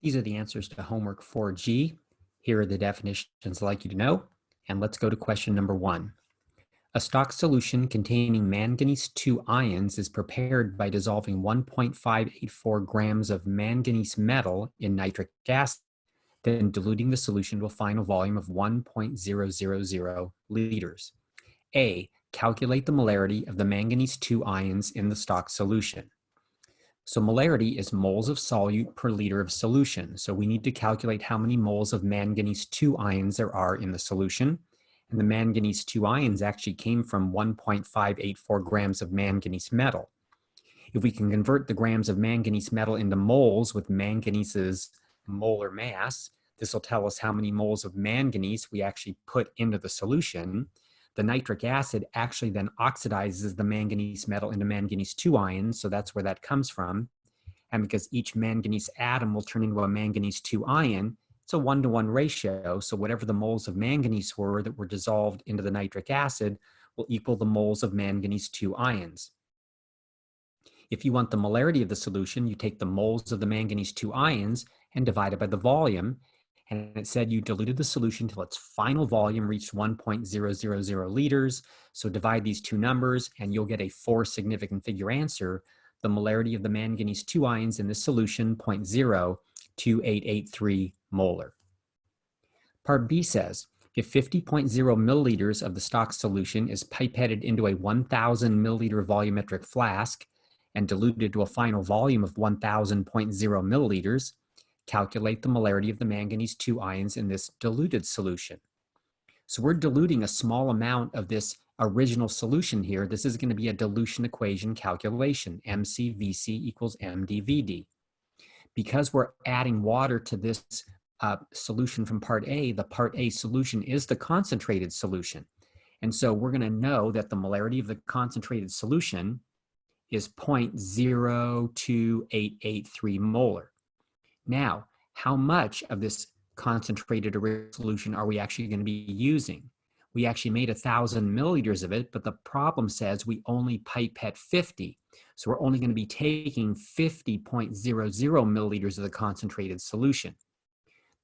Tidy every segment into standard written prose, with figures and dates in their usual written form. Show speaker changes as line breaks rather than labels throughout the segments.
These are the answers to homework 4G. Here are the definitions I'd like you to know. And let's go to question number 1. A stock solution containing manganese 2 ions is prepared by dissolving 1.584 grams of manganese metal in nitric acid, then diluting the solution to a final volume of 1.000 liters. A. Calculate the molarity of the manganese 2 ions in the stock solution. So molarity is moles of solute per liter of solution. So we need to calculate how many moles of manganese 2 ions there are in the solution. And the manganese 2 ions actually came from 1.584 grams of manganese metal. If we can convert the grams of manganese metal into moles with manganese's molar mass, this will tell us how many moles of manganese we actually put into the solution. The nitric acid actually then oxidizes the manganese metal into manganese 2 ions, so that's where that comes from. And because each manganese atom will turn into a manganese 2 ion, it's a 1-to-1 ratio, so whatever the moles of manganese were that were dissolved into the nitric acid will equal the moles of manganese 2 ions. If you want the molarity of the solution, you take the moles of the manganese 2 ions and divide it by the volume, and it said you diluted the solution till its final volume reached 1.000 liters. So divide these two numbers and you'll get a 4 significant figure answer. The molarity of the manganese 2 ions in this solution, 0.02883 molar. Part B says, if 50.0 milliliters of the stock solution is pipetted into a 1,000 milliliter volumetric flask and diluted to a final volume of 1,000.0 milliliters, calculate the molarity of the manganese 2 ions in this diluted solution. So we're diluting a small amount of this original solution here. This is going to be a dilution equation calculation, MCVC equals MdVd. Because we're adding water to this solution from part A, the part A solution is the concentrated solution. And so we're going to know that the molarity of the concentrated solution is 0.02883 molar. Now, how much of this concentrated solution are we actually going to be using? We actually made 1,000 milliliters of it, but the problem says we only pipette 50. So we're only going to be taking 50.00 milliliters of the concentrated solution.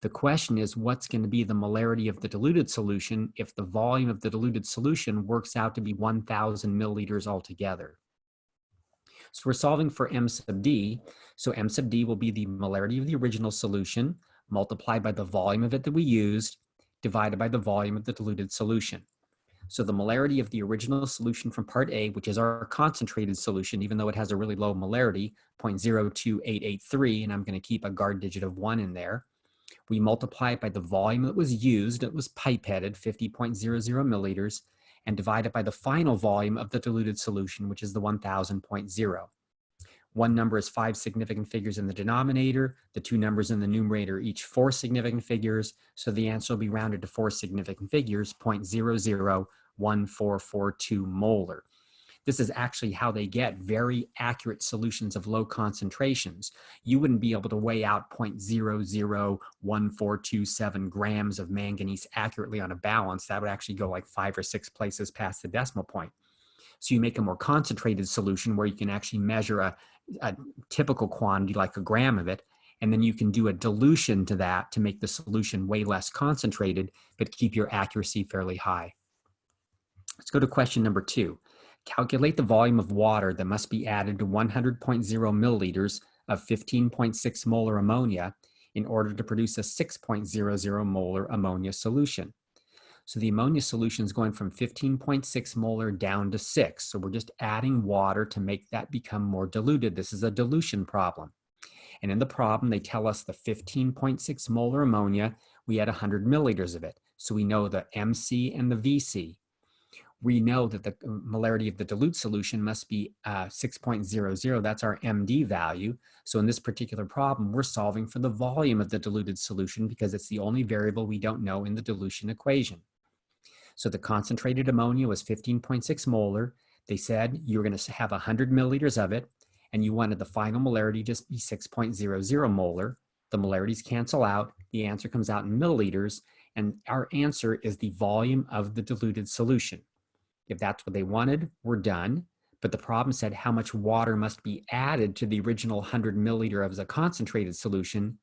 The question is, what's going to be the molarity of the diluted solution if the volume of the diluted solution works out to be 1,000 milliliters altogether? So we're solving for M sub D. So M sub D will be the molarity of the original solution multiplied by the volume of it that we used divided by the volume of the diluted solution. So the molarity of the original solution from part A, which is our concentrated solution, even though it has a really low molarity, 0.02883, and I'm going to keep a guard digit of 1 in there. We multiply it by the volume that was used, it was pipetted, 50.00 milliliters, and divide it by the final volume of the diluted solution, which is the 1,000.0. One number is 5 significant figures in the denominator. The two numbers in the numerator each 4 significant figures. So the answer will be rounded to 4 significant figures, 0.001442 molar. This is actually how they get very accurate solutions of low concentrations. You wouldn't be able to weigh out 0.001427 grams of manganese accurately on a balance. That would actually go like 5 or 6 places past the decimal point. So you make a more concentrated solution where you can actually measure a typical quantity, like a gram of it, and then you can do a dilution to that to make the solution way less concentrated, but keep your accuracy fairly high. Let's go to question number 2. Calculate the volume of water that must be added to 100.0 milliliters of 15.6 molar ammonia in order to produce a 6.00 molar ammonia solution. So the ammonia solution is going from 15.6 molar down to 6. So we're just adding water to make that become more diluted. This is a dilution problem. And in the problem, they tell us the 15.6 molar ammonia, we had 100 milliliters of it. So we know the MC and the VC. We know that the molarity of the dilute solution must be 6.00. That's our MD value. So in this particular problem, we're solving for the volume of the diluted solution because it's the only variable we don't know in the dilution equation. So the concentrated ammonia was 15.6 molar. They said you were going to have 100 milliliters of it, and you wanted the final molarity to be 6.00 molar. The molarities cancel out. The answer comes out in milliliters, and our answer is the volume of the diluted solution. If that's what they wanted, we're done. But the problem said how much water must be added to the original 100 milliliter of the concentrated solution.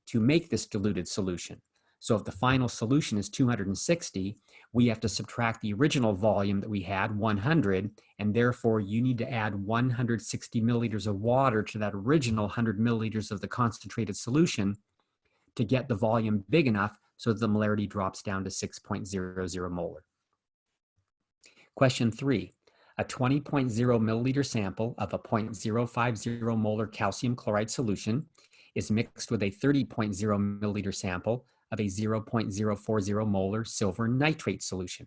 to make this diluted solution. So if the final solution is 260, we have to subtract the original volume that we had, 100, and therefore you need to add 160 milliliters of water to that original 100 milliliters of the concentrated solution to get the volume big enough so that the molarity drops down to 6.00 molar. Question 3. A 20.0 milliliter sample of a 0.050 molar calcium chloride solution is mixed with a 30.0 milliliter sample of a 0.040 molar silver nitrate solution.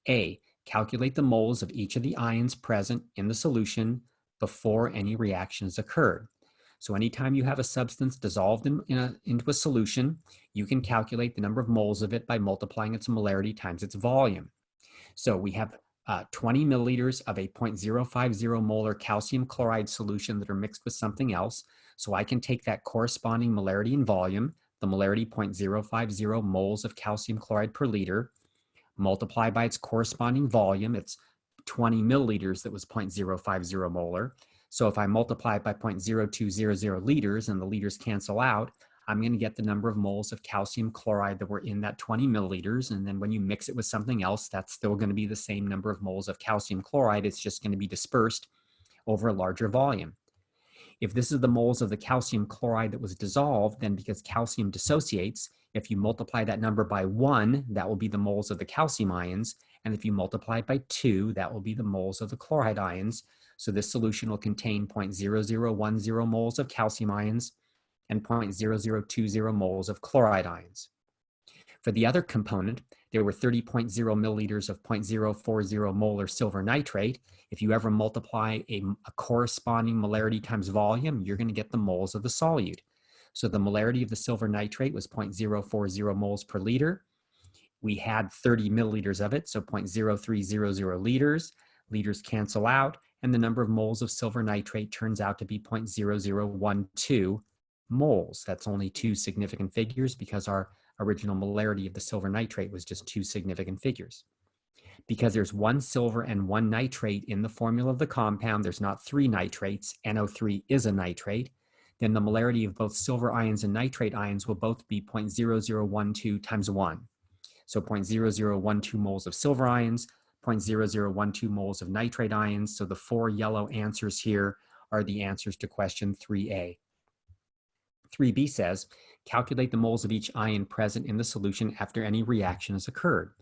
A. Calculate the moles of each of the ions present in the solution before any reactions occurred. So anytime you have a substance dissolved into a solution, you can calculate the number of moles of it by multiplying its molarity times its volume. So we have 20 milliliters of a 0.050 molar calcium chloride solution that are mixed with something else. So I can take that corresponding molarity and volume, the molarity 0.050 moles of calcium chloride per liter, multiply by its corresponding volume. It's 20 milliliters that was 0.050 molar. So if I multiply it by 0.0200 liters and the liters cancel out, I'm going to get the number of moles of calcium chloride that were in that 20 milliliters. And then when you mix it with something else, that's still going to be the same number of moles of calcium chloride. It's just going to be dispersed over a larger volume. If this is the moles of the calcium chloride that was dissolved, then because calcium dissociates, if you multiply that number by 1, that will be the moles of the calcium ions. And if you multiply it by 2, that will be the moles of the chloride ions. So this solution will contain 0.0010 moles of calcium ions and 0.0020 moles of chloride ions. For the other component, there were 30.0 milliliters of 0.040 molar silver nitrate. If you ever multiply a corresponding molarity times volume, you're going to get the moles of the solute. So the molarity of the silver nitrate was 0.040 moles per liter. We had 30 milliliters of it, so 0.0300 liters. Liters cancel out, and the number of moles of silver nitrate turns out to be 0.0012 moles. That's only 2 significant figures because our original molarity of the silver nitrate was just 2 significant figures. Because there's 1 silver and 1 nitrate in the formula of the compound, there's not 3 nitrates, NO3 is a nitrate, then the molarity of both silver ions and nitrate ions will both be 0.0012 times 1. So 0.0012 moles of silver ions, 0.0012 moles of nitrate ions. So the 4 yellow answers here are the answers to question 3A. 3B says, calculate the moles of each ion present in the solution after any reaction has occurred.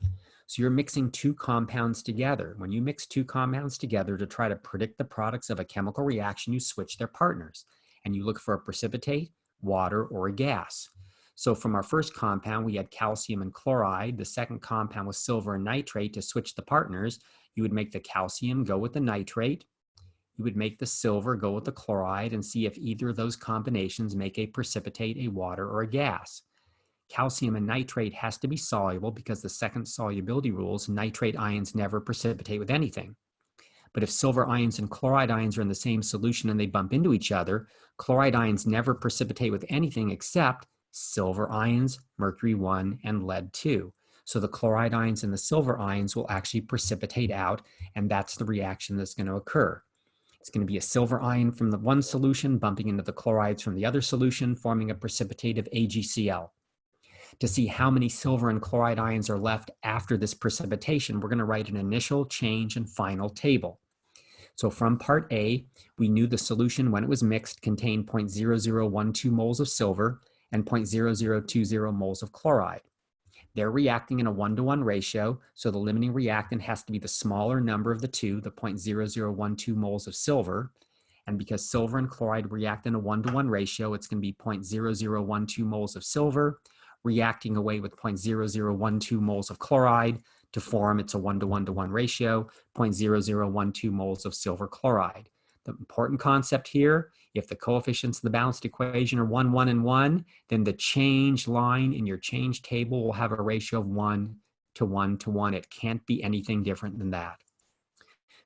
So you're mixing 2 compounds together. When you mix 2 compounds together to try to predict the products of a chemical reaction, you switch their partners and you look for a precipitate, water, or a gas. So from our first compound, we had calcium and chloride. The second compound was silver and nitrate. To switch the partners, you would make the calcium go with the nitrate. You would make the silver go with the chloride and see if either of those combinations make a precipitate, a water, or a gas. Calcium and nitrate has to be soluble because the second solubility rules, nitrate ions never precipitate with anything. But if silver ions and chloride ions are in the same solution and they bump into each other, chloride ions never precipitate with anything except silver ions, mercury 1, and lead 2. So the chloride ions and the silver ions will actually precipitate out, and that's the reaction that's going to occur. It's going to be a silver ion from the one solution bumping into the chlorides from the other solution, forming a precipitate of AgCl. To see how many silver and chloride ions are left after this precipitation, we're going to write an initial, change, and final table. So from part A, we knew the solution when it was mixed contained 0.0012 moles of silver and 0.0020 moles of chloride. They're reacting in a 1-to-1 ratio, so the limiting reactant has to be the smaller number of the two, the 0.0012 moles of silver. And because silver and chloride react in a 1-to-1 ratio, it's going to be 0.0012 moles of silver reacting away with 0.0012 moles of chloride to form, it's a 1-to-1-to-1 ratio, 0.0012 moles of silver chloride. The important concept here, if the coefficients of the balanced equation are 1, 1, and 1, then the change line in your change table will have a ratio of 1 to 1 to 1. It can't be anything different than that.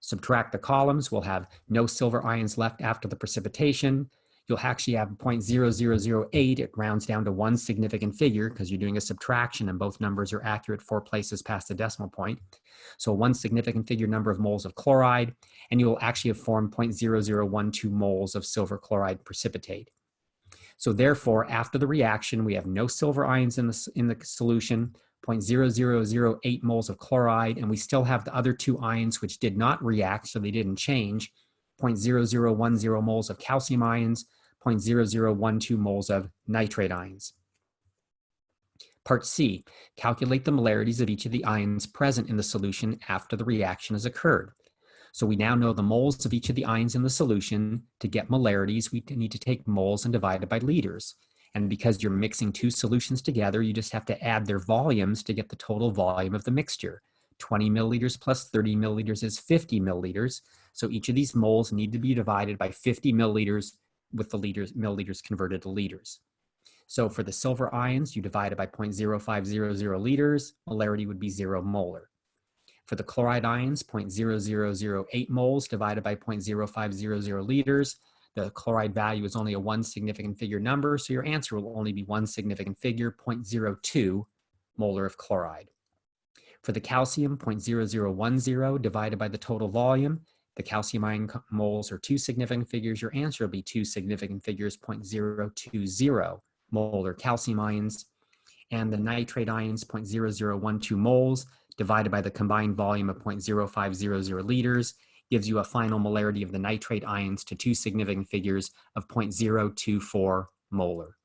Subtract the columns, we'll have no silver ions left after the precipitation. You'll actually have 0.0008. It rounds down to 1 significant figure because you're doing a subtraction and both numbers are accurate 4 places past the decimal point. So 1 significant figure number of moles of chloride, and you will actually have formed 0.0012 moles of silver chloride precipitate. So therefore, after the reaction, we have no silver ions in the solution, 0.0008 moles of chloride, and we still have the other two ions which did not react, so they didn't change, 0.0010 moles of calcium ions, 0.0012 moles of nitrate ions. Part C, calculate the molarities of each of the ions present in the solution after the reaction has occurred. So we now know the moles of each of the ions in the solution. To get molarities, we need to take moles and divide it by liters. And because you're mixing two solutions together, you just have to add their volumes to get the total volume of the mixture. 20 milliliters plus 30 milliliters is 50 milliliters. So each of these moles need to be divided by 50 milliliters with the milliliters converted to liters. So for the silver ions, you divide it by 0.0500 liters, molarity would be 0 molar. For the chloride ions, 0.0008 moles divided by 0.0500 liters. The chloride value is only a one significant figure number, so your answer will only be one significant figure, 0.02 molar of chloride. For the calcium, 0.0010 divided by the total volume. The calcium ion moles are two significant figures. Your answer will be two significant figures, 0.020 molar calcium ions. And the nitrate ions, 0.0012 moles divided by the combined volume of 0.0500 liters gives you a final molarity of the nitrate ions to two significant figures of 0.024 molar.